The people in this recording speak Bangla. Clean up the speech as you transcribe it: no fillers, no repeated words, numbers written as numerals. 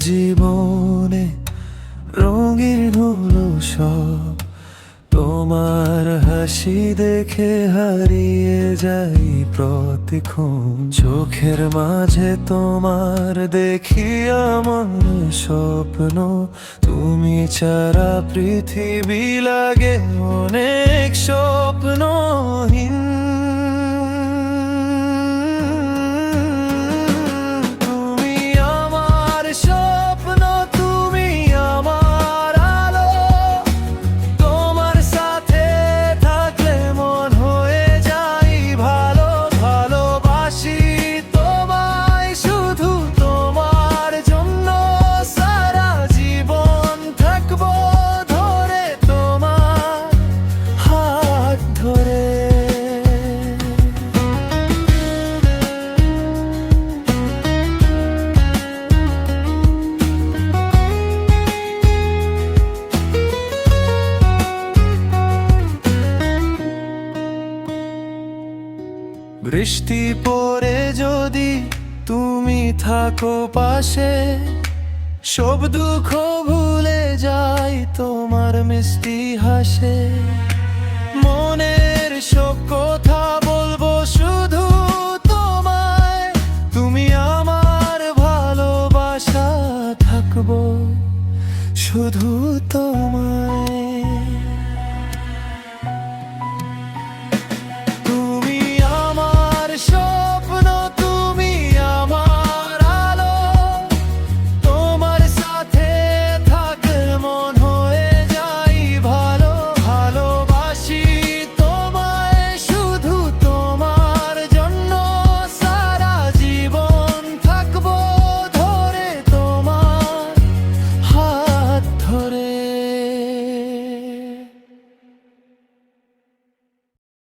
জীবনে রঙিন হলো সব, তোমার হাসি দেখে হারিয়ে যাই প্রতিক্ষণ। চোখের মাঝে তোমার দেখি আমার স্বপ্ন, তুমি ছাড়া পৃথিবী লাগে অনেক স্বপ্নহীন। তুমি আমার স্বপ্ন, তুমি আমার আলো, তোমার সাথে থাকলে মন হয়ে যাই ভালো। ভালোবাসি তোমায় শুধু তোমার জন্য, সারা জীবন থাকবো ধরে তোমার হাত ধরে। বৃষ্টি পড়ে যদি তুমি থাকো পাশে, সব দুঃখ ভুলে যাই তোমার মিষ্টি হাসে। মনের সব কথা বলবো শুধু তোমায়, তুমি আমার ভালোবাসা থাকবো শুধু তোমায়।